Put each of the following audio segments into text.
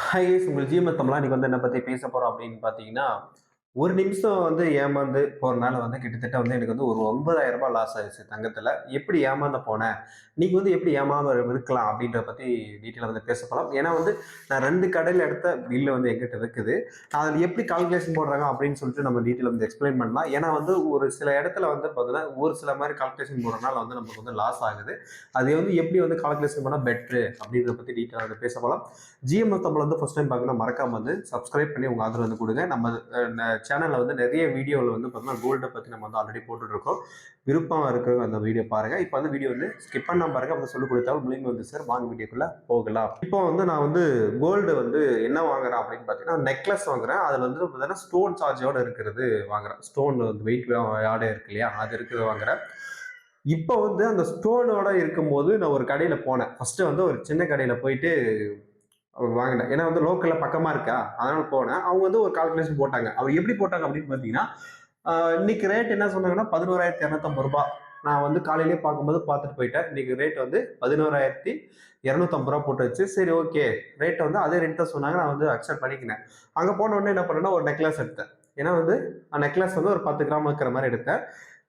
Hi guys, உங்கள் GMS தமிழா. இன்னைக்கு வந்து என்ன பற்றி பேச போகிறோம் அப்படின்னு பார்த்தீங்கன்னா, ஒரு நிமிஷம் வந்து ஏமாந்து போகிறனால வந்து கிட்டத்தட்ட வந்து எனக்கு வந்து ஒரு 9,000 லாஸ் ஆயிடுச்சு தங்கத்தில். எப்படி ஏமாந்து போனேன், நீங்கள் வந்து எப்படி ஏமாம இருக்கலாம் அப்படின்றத பற்றி டீட்டெயிலாக வந்து பேச போகலாம். ஏன்னா வந்து நான் 2 கடையில் எடுத்த பில்லு வந்து எங்கிட்ட இருக்குது. அதில் எப்படி கால்குலேஷன் போடுறாங்க அப்படின்னு சொல்லிட்டு நம்ம டீட்டெயில் வந்து எக்ஸ்பிளைன் பண்ணலாம். ஏன்னா வந்து ஒரு சில இடத்துல வந்து பார்த்தீங்கன்னா ஒரு சில மாதிரி கால்குலேஷன் போடுறதுனால வந்து நமக்கு வந்து லாஸ் ஆகுது. அது வந்து எப்படி வந்து கால்குலேஷன் பண்ணால் பெட்ரு அப்படின்றத பற்றி டீட்டெயிலாக வந்து பேச போகலாம். ஜிஎம்எஸ் தமிழ் வந்து ஃபர்ஸ்ட் டைம் பார்க்கணும், மறக்காம வந்து சப்ஸ்கிரைப் பண்ணி உங்கள் ஆதரவு வந்து கொடுங்க. நம்ம சேனலில் வந்து நிறைய வீடியோவில் வந்து பார்த்தீங்கன்னா கோல்டை பற்றி நம்ம வந்து ஆல்ரெடி போட்டுட்ருக்கோம். விருப்பம் இருக்க அந்த வீடியோ பாருங்கள். இப்போ வந்து வீடியோ வந்து ஸ்கிப் பண்ணாமல் பாருங்கள். அப்போ சொல்லிக் கொடுத்தாலும் முழுமை வந்து சார் வாங்க வீடியோக்குள்ளே போகலாம். இப்போ வந்து நான் வந்து கோல்டு வந்து என்ன வாங்குறேன் அப்படின்னு பார்த்தீங்கன்னா நெக்லஸ் வாங்குறேன். அதில் வந்து பார்த்தீங்கன்னா ஸ்டோன் சார்ஜோடு இருக்கிறது வாங்குறேன். ஸ்டோன் வந்து வெயிட் ஆடே இருக்கு இல்லையா, அது இருக்கிறது வாங்குறேன். இப்போ வந்து அந்த ஸ்டோனோட இருக்கும்போது நான் ஒரு கடையில் போனேன். ஃபர்ஸ்ட் வந்து ஒரு சின்ன கடையில் போயிட்டு வாங்கினேன். ஏன்னா வந்து லோக்கல்ல பக்கமா இருக்கா, அதனால போனேன். அவங்க வந்து ஒரு கால்குலேஷன் போட்டாங்க. அவர் எப்படி போட்டாங்க அப்படின்னு பார்த்தீங்கன்னா, இன்னைக்கு ரேட் என்ன சொன்னாங்கன்னா ரூ. 11,250. நான் வந்து காலையிலேயே பார்க்கும்போது பார்த்துட்டு போயிட்டேன். இன்னைக்கு ரேட் வந்து ரூ. 11,250 போட்டு வச்சு, சரி ஓகே ரேட் வந்து அதே ரேட் தான் சொன்னாங்க. நான் வந்து அக்செப்ட் பண்ணிக்கினேன். அங்கே போன உடனே என்ன பண்ணேன்னா ஒரு நெக்லஸ் எடுத்தேன். ஏன்னா வந்து நெக்லஸ் வந்து ஒரு 10 கிராம் இருக்கிற மாதிரி எடுத்தேன்.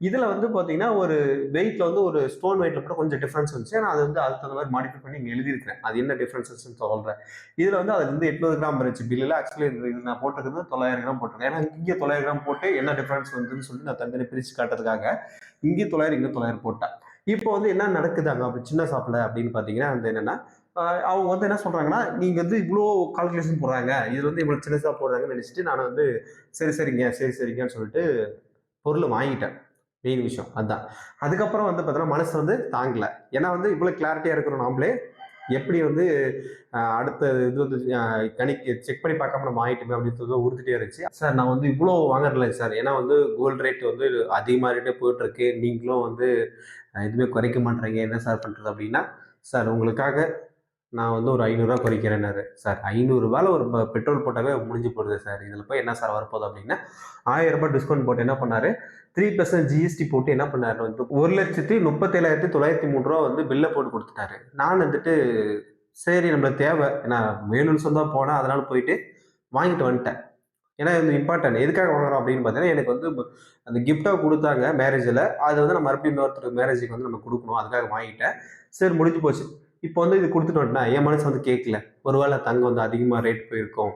இதுல வந்து பாத்தீங்கன்னா ஒரு வெயிட்ல வந்து ஒரு ஸ்டோன் வெயிட்ல கூட கொஞ்சம் டிஃபரன்ஸ் வந்துச்சு. நான் அது வந்து அதுக்கு தகுந்த மாதிரி மாடிஃபை பண்ணி இங்க எழுதியிருக்கிறேன். அது என்ன டிஃபரன்சஸ் சொல்றேன். இதுல வந்து அதுல இருந்து 800 கிராம் இருந்துச்சு பில்லுல. ஆக்சுவலி இது நான் போட்டிருக்கிறது 900 கிராம் போட்டிருக்கேன். ஏன்னா இங்கே 900 கிராம் போட்டு என்ன டிஃபரன்ஸ் வந்துன்னு சொல்லி நான் தனித்தனி பிரிச்சு காட்டுறதுக்காக இங்கே 900 இங்கே 900 போட்டேன். இப்போ வந்து என்ன நடக்குதாங்க அப்படி சின்ன ஷாப்ல அப்படின்னு பாத்தீங்கன்னா வந்து என்னன்னா, அவங்க வந்து என்ன சொல்றாங்கன்னா, நீங்க வந்து இவ்வளோ கால்குலேஷன் போடுறாங்க, இது வந்து இவ்வளவு சின்னசா போடுறாங்கன்னு நினைச்சிட்டு நான் வந்து சரி சரிங்க சரி சரிங்கன்னு சொல்லிட்டு பொருள் வாங்கிட்டேன். மெயின் விஷயம் அதான். அதுக்கப்புறம் வந்து பார்த்தீங்கன்னா மனசு வந்து தாங்கல. ஏன்னா வந்து இவ்வளோ கிளாரிட்டியா இருக்கிறோம் நாமளே எப்படி வந்து அடுத்த இது வந்து கணிக்கு செக் பண்ணி பார்க்காம நம்ம ஆயிட்டுமே அப்படின்னு உறுத்திட்டே இருந்துச்சு. சார் நான் வந்து இவ்வளோ வாங்குறதில்ல சார். ஏன்னா வந்து கோல்டு ரேட் வந்து அதிகமாகிட்டே போயிட்டு இருக்கு. நீங்களும் வந்து எதுவுமே குறைக்க மாட்டேறீங்க. என்ன சார் பண்றது அப்படின்னா, சார் உங்களுக்காக நான் வந்து ஒரு ரூ. 500 குறைக்கிறேன்னாரு. சார் ரூ. 500 ஒரு பெட்ரோல் போட்டாவே முடிஞ்சு போடுது சார். இதில் போய் என்ன சார் வரப்போகுது அப்படின்னா, ரூ. 1000 டிஸ்கவுண்ட் போட்டு என்ன பண்ணாரு, 3% ஜிஎஸ்டி போட்டு என்ன பண்ணாரு வந்து ரூ. 1,37,903 வந்து பில்ல போட்டு கொடுத்துட்டாரு. நான் வந்துட்டு சரி நம்மளுக்கு தேவை. ஏன்னா வேணும்னு சொன்னா போனேன். அதனால போயிட்டு வாங்கிட்டு வந்துட்டேன். ஏன்னா இது இம்பார்ட்டன்ட். எதுக்காக வாங்குறோம் அப்படின்னு பார்த்தீங்கன்னா, எனக்கு வந்து அந்த கிஃப்ட்டா குடுத்தாங்க மேரேஜ்ல. அது வந்து நான் மறுபடியும் இன்னொருத்தர் மேரேஜுக்கு வந்து நம்ம குடுக்கணும். அதுக்காக வாங்கிட்டேன். சரி முடிஞ்சு போச்சு. இப்போ வந்து இது குடுத்துட்டு வந்துட்டேன். என் மனசு வந்து கேட்கல. ஒருவேளை தங்கம் வந்து அதிகமா ரேட் போயிருக்கும்.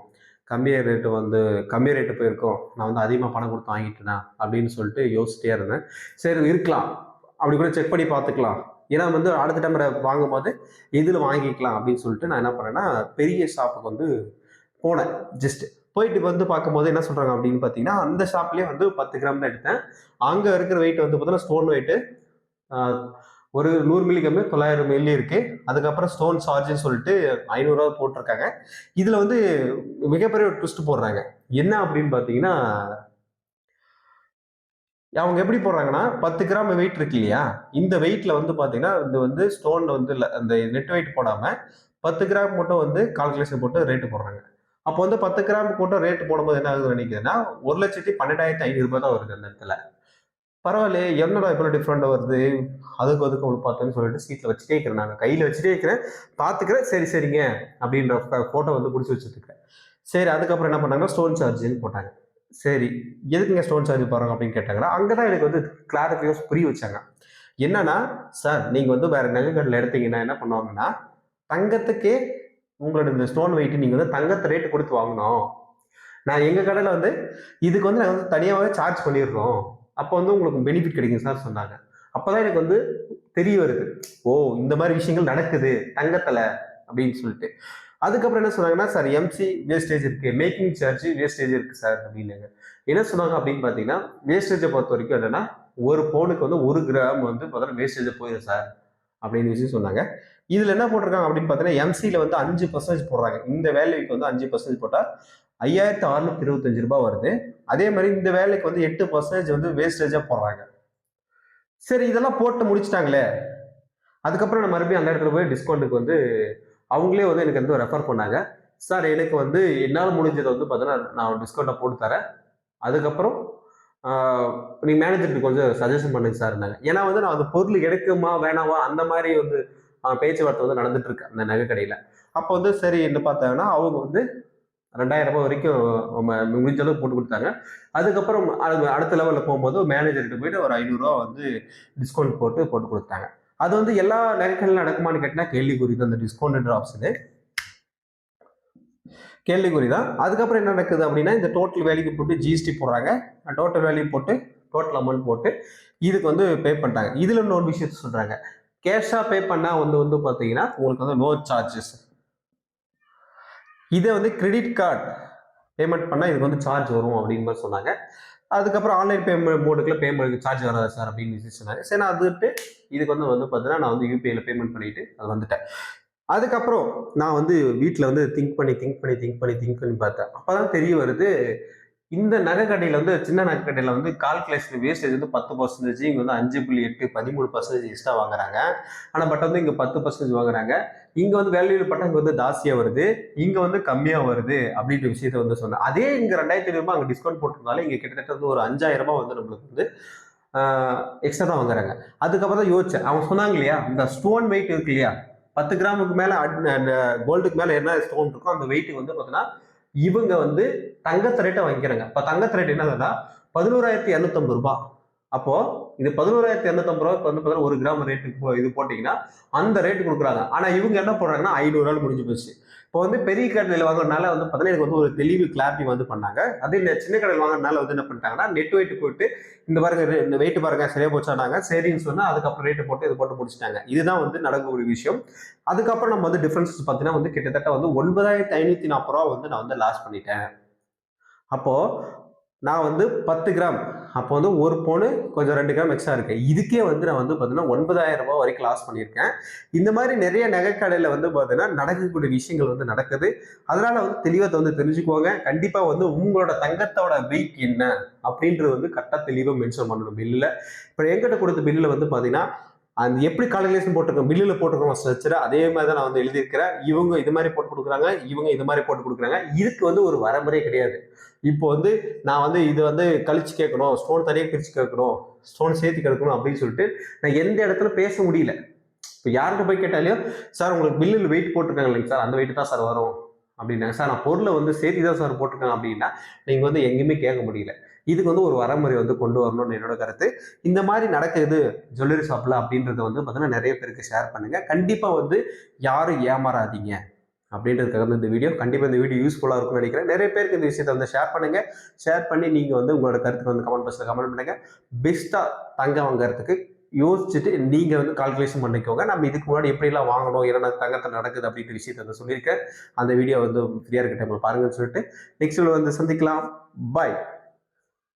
கம்மி ரேட்டு போயிருக்கும். நான் வந்து அதிகமா பணம் குடுத்து வாங்கிட்டேனா அப்படின்னு சொல்லிட்டு யோசிச்சிட்டே இருந்தேன். சரி இருக்கலாம். அப்படி கூட செக் பண்ணி பார்த்துக்கலாம். ஏன்னா வந்து அடுத்த டைம் வாங்கும்போது இதுல வாங்கிக்கலாம் அப்படின்னு சொல்லிட்டு நான் என்ன பண்ணேன்னா, பெரிய ஷாப்புக்கு வந்து போனேன். ஜஸ்ட் போயிட்டு வந்து பார்க்கும்போது என்ன சொல்றாங்க அப்படின்னு பார்த்தீங்கன்னா, அந்த ஷாப்லயே வந்து 10 கிராம் தான் எடுத்தேன். அங்க இருக்கிற வெயிட் வந்து பார்த்தீங்கன்னா, ஸ்டோன் வெயிட் ஒரு 100 மில்லி கம்மி 900 மில்லி இருக்கு. அதுக்கப்புறம் ஸ்டோன் சார்ஜ்ன்னு சொல்லிட்டு ரூ. 500 போட்டிருக்காங்க. இதுல வந்து மிகப்பெரிய ஒரு ட்விஸ்ட் போடுறாங்க. என்ன அப்படின்னு பார்த்தீங்கன்னா, அவங்க எப்படி போடுறாங்கன்னா 10 கிராம் வெயிட் இருக்கு இல்லையா, இந்த வெயிட்ல வந்து பார்த்தீங்கன்னா, இது வந்து ஸ்டோன்ல வந்து இல்ல அந்த நெட் வெயிட் போடாம 10 கிராம் மட்டும் வந்து கால்குலேஷன் போட்டு ரேட்டு போடுறாங்க. அப்போ வந்து 10 கிராம் போட்டு ரேட் போடும்போது என்ன ஆகுதுன்னு நினைக்கிறேன்னா, 1,12,500 தான் வருது அந்த இடத்துல. பரவாயில்லையே என்னடா இவ்வளோ டிஃப்ரெண்ட் வருது, அதுக்கும் ஒன்று பார்த்தோன்னு சொல்லிட்டு சீட்டில் வச்சுட்டே இருக்கிறேன். நான் கையில் வச்சுட்டே இருக்கிறேன், பார்த்துக்கிறேன். சரி சரிங்க அப்படின்ற ஃபோட்டோ வந்து பிடிச்சி வச்சுருக்கேன். சரி அதுக்கப்புறம் என்ன பண்ணாங்கன்னா, ஸ்டோன் சார்ஜ்ன்னு போட்டாங்க. சரி எதுக்குங்க ஸ்டோன் சார்ஜ் போடுறாங்க அப்படின்னு கேட்டாங்கன்னா, அங்கே தான் எனக்கு வந்து கிளாரிஃபிகேஷன் புரிய வச்சாங்க. என்னன்னா, சார் நீங்க வந்து வேற நகை கடையில் எடுத்தீங்கன்னா என்ன பண்ணுவாங்கன்னா, தங்கத்துக்கே உங்களோட இந்த ஸ்டோன் வெயிட் நீங்க வந்து தங்கத்தை ரேட்டு கொடுத்து வாங்கணும். நான் எங்க கடையில வந்து இதுக்கு வந்து நாங்க வந்து தனியாவே சார்ஜ் பண்ணிடுறோம். அப்போ வந்து உங்களுக்கு பெனிஃபிட் கிடைக்கும் சார் சொன்னாங்க. அப்பதான் எனக்கு வந்து தெரிய வருது. ஓ இந்த மாதிரி விஷயங்கள் நடக்குது தங்கத்துல அப்படின்னு சொல்லிட்டு. அதுக்கப்புறம் என்ன சொன்னாங்கன்னா, சார் எம்சி வேஸ்டேஜ் இருக்கு, மேக்கிங் சார்ஜ் வேஸ்டேஜ் இருக்கு சார் அப்படின்னாங்க. என்ன சொன்னாங்க அப்படின்னு பாத்தீங்கன்னா, வேஸ்டேஜை பொறுத்த வரைக்கும் என்னன்னா, ஒரு பவுனுக்கு வந்து 1 கிராம் வந்து பார்த்தீங்கன்னா வேஸ்டேஜ் போயிடும் சார் அப்படின்னு விஷயம் சொன்னாங்க. இதுல என்ன போட்டிருக்காங்க அப்படின்னு பார்த்தீங்கன்னா, எம்சில வந்து 5% போடுறாங்க. இந்த வேல்யூக்கு வந்து 5% போட்டா ரூ. 5,625 வருது. அதே மாதிரி இந்த வேலைக்கு வந்து 8% வந்து வேஸ்டேஜா போடுறாங்க. சரி இதெல்லாம் போட்டு முடிச்சுட்டாங்களே. அதுக்கப்புறம் நான் மறுபடியும் அந்த இடத்துல போய் டிஸ்கவுண்ட்டுக்கு வந்து அவங்களே வந்து எனக்கு வந்து ரெஃபர் பண்ணாங்க. சார் எனக்கு வந்து என்னால முடிஞ்சதை வந்து பார்த்தீங்கன்னா, நான் டிஸ்கவுண்ட்டை போட்டு தரேன். அதுக்கப்புறம் நீங்க மேனேஜருக்கு கொஞ்சம் சஜஷன் பண்ணுங்க சார்னாங்க. ஏன்னா வந்து நான் அந்த பொருள் எடுக்குமா வேணாமா அந்த மாதிரி வந்து பேச்சுவார்த்தை வந்து நடந்துட்டு இருக்கு அந்த நகை கடையில். அப்போ வந்து சரி என்ன பார்த்தாங்கன்னா அவங்க வந்து 2000 ரூபாய் வரைக்கும் முடிஞ்ச அளவுக்கு போட்டு கொடுத்தாங்க. அதுக்கப்புறம் அடுத்த லெவலில் போகும்போது மேனேஜர்கிட்ட போயிட்டு ஒரு 500 ரூபா வந்து டிஸ்கவுண்ட் போட்டு கொடுத்தாங்க. அது வந்து எல்லா நகைக்கடையிலும் நடக்குமான்னு கேட்டால் கேள்விக்குறி தான். அந்த டிஸ்கவுண்ட் ஆப்ஷனு கேள்விக்குறி தான். அதுக்கப்புறம் என்ன நடக்குது அப்படின்னா, இந்த டோட்டல் வேல்யூக்கு போட்டு ஜிஎஸ்டி போடுறாங்க. டோட்டல் வேல்யூ போட்டு டோட்டல் அமௌண்ட் போட்டு இதுக்கு வந்து பே பண்ணிட்டாங்க. இதில் இன்னொரு விஷயத்த சொல்கிறாங்க, கேஷாக பே பண்ணால் வந்து பார்த்தீங்கன்னா உங்களுக்கு வந்து நோ சார்ஜஸ். இதை வந்து கிரெடிட் கார்டு பேமெண்ட் பண்ணால் இதுக்கு வந்து சார்ஜ் வரும் அப்படின்னு மாதிரி சொன்னாங்க. அதுக்கப்புறம் ஆன்லைன் பேமெண்ட் மோடுக்குள்ள பேமெண்ட் சார்ஜ் வராது சார் அப்படின்னு சொன்னாங்க. சரி, நான் அதுட்டு இதுக்கு வந்து பார்த்தீங்கன்னா நான் வந்து யூபிஐல பேமெண்ட் பண்ணிட்டு அது வந்துட்டேன். அதுக்கப்புறம் நான் வந்து வீட்டில் வந்து திங்க் பண்ணி பார்த்தேன். அப்போதான் தெரிய வருது, இந்த நகை கடையில் வந்து சின்ன நகை கடையில் வந்து கால்குலேஷன் வேஸ்டேஜ் வந்து 10%, இங்கே வந்து 5.8 13% எக்ஸ்ட்ரா வாங்குறாங்க. ஆனால் பட் வந்து இங்கே 10% வாங்குறாங்க. இங்கே வந்து வேல்யூ பட்டா இங்கே வந்து ஜாஸ்தியாக வருது, இங்கே வந்து கம்மியாக வருது அப்படின்ற விஷயத்த வந்து சொன்னேன். அதே இங்கே 2500 ரூபாய் அங்கே டிஸ்கவுண்ட் போட்டிருந்தாலும் இங்கே கிட்டத்தட்ட வந்து ஒரு 5000 ரூபாய் வந்து நம்மளுக்கு வந்து எக்ஸ்ட்ரா தான் வாங்குறாங்க. அதுக்கப்புறம் தான் யோசிச்சேன், அவங்க சொன்னாங்க இல்லையா இந்த ஸ்டோன் வெயிட் இருக்கு இல்லையா, 10 கிராமுக்கு மேலே கோல்டுக்கு மேலே என்ன ஸ்டோன் இருக்கும் அந்த வெயிட் வந்து பார்த்தீங்கன்னா இவங்க வந்து தங்கத்தை ரேட்டை வாங்கிக்கிறாங்க. இப்போ தங்கத்து ரேட் என்னதுன்னா 11,250 ரூபாய். அப்போ இது 11,250 ரூபாய்க்கு வந்து பார்த்தீங்கன்னா 1 கிராம் ரேட்டுக்கு இது போட்டிங்கன்னா அந்த ரேட்டு கொடுக்குறாங்க. ஆனால் இவங்க என்ன போடுறாங்கன்னா 500 ரூபாய் முடிஞ்சு போச்சு. இப்போ வந்து பெரிய கடையில் வாங்குறதுனால வந்து பார்த்தீங்கன்னா எனக்கு வந்து ஒரு தெளிவு கிளாரிட்டி வந்து பண்ணாங்க. அதே சின்ன கடையில் வாங்குறதுனால வந்து என்ன பண்ணிட்டாங்கன்னா நெட் வெயிட் போட்டு இந்த பாருங்க இந்த வெயிட் பாருங்க சரியா போச்சானாங்க. சரின்னு சொன்னா அதுக்கப்புறம் ரேட்டு போட்டு இது போட்டு முடிச்சிட்டாங்க. இதுதான் வந்து நடக்கக்கூடிய விஷயம். அதுக்கப்புறம் நம்ம வந்து டிஃபரன்ஸ் பார்த்தீங்கன்னா வந்து கிட்டத்தட்ட வந்து 9,540 ரூபா வந்து நான் வந்து லாஸ் பண்ணிட்டேன். அப்போ நான் வந்து 10 கிராம், அப்போ வந்து ஒரு பவுனு கொஞ்சம் 2 கிராம் எக்ஸ்ட்ரா இருக்கு. இதுக்கே வந்து நான் வந்து பார்த்தீங்கன்னா 9,000 ரூபாய் வரைக்கும் லாஸ் பண்ணியிருக்கேன். இந்த மாதிரி நிறைய நகைக்கடையில் வந்து பார்த்தீங்கன்னா நடக்கக்கூடிய விஷயங்கள் வந்து நடக்குது. அதனால வந்து தெளிவாக வந்து தெரிஞ்சுக்கோங்க. கண்டிப்பாக வந்து உங்களோட தங்கத்தோட வெயிட் என்ன அப்படின்றது வந்து கரெக்டாக தெளிவாக மென்ஷன் பண்ணணும் பில்லில். இப்போ என்கிட்ட கொடுத்த பில்லில் வந்து பார்த்தீங்கன்னா அந்த எப்படி கால்குலேஷன் போட்டிருக்கோம் பில்லில் போட்டிருக்கோம் ஸ்ட்ரக்சர் அதே மாதிரி தான் நான் வந்து எழுதியிருக்கிறேன். இவங்க இது மாதிரி போட்டு கொடுக்குறாங்க, இவங்க இது மாதிரி போட்டு கொடுக்குறாங்க. இதுக்கு வந்து ஒரு வரமுறை கிடையாது. இப்போ வந்து நான் வந்து இது வந்து கழிச்சு கேட்கணும், ஸ்டோன் தனியாக பிரித்து கேட்கணும், ஸ்டோன் சேர்த்து கேட்கணும் அப்படின்னு சொல்லிட்டு நான் எந்த இடத்துல பேச முடியல. இப்போ யார்கிட்ட போய் கேட்டாலையும் சார் உங்களுக்கு பில்லில் வெயிட் போட்டிருக்காங்க இல்லைங்க சார், அந்த வெயிட் தான் சார் வரும் அப்படின்னாங்க. சார் நான் பொருளை வந்து சேர்த்து தான் சார் போட்டிருக்கேன் அப்படின்னா நீங்கள் வந்து எங்கேயுமே கேட்க முடியல. இதுக்கு வந்து ஒரு வரமுறை வந்து கொண்டு வரணும்னு என்னோட கருத்து. இந்த மாதிரி நடக்குது ஜுவல்லரி ஷாப்பில் அப்படின்றத வந்து பார்த்தீங்கன்னா நிறைய பேருக்கு ஷேர் பண்ணுங்கள். கண்டிப்பாக வந்து யாரும் ஏமாறாதீங்க அப்படின்றதுக்காக வந்து இந்த வீடியோ. கண்டிப்பாக இந்த வீடியோ யூஸ்ஃபுல்லாக இருக்கும்னு நினைக்கிறேன். நிறைய பேருக்கு இந்த விஷயத்தை வந்து ஷேர் பண்ணுங்கள். ஷேர் பண்ணி நீங்கள் வந்து உங்களோட கருத்துக்கு வந்து கமெண்ட் பாக்ஸில் கமெண்ட் பண்ணுங்கள். பெஸ்ட்டாக தங்கம் வாங்குறதுக்கு யோசிச்சுட்டு நீங்கள் வந்து கால்குலேஷன் பண்ணிக்கோங்க. நம்ம இதுக்கு முன்னாடி எப்படிலாம் வாங்கணும், என்னென்ன தங்கத்தில் நடக்குது அப்படின்ற விஷயத்தை வந்து சொல்லியிருக்கேன். அந்த வீடியோ வந்து ஃப்ரீயாக இருக்க டைமில் பாருங்கன்னு சொல்லிட்டு நெக்ஸ்ட் வந்து சந்திக்கலாம். பாய்.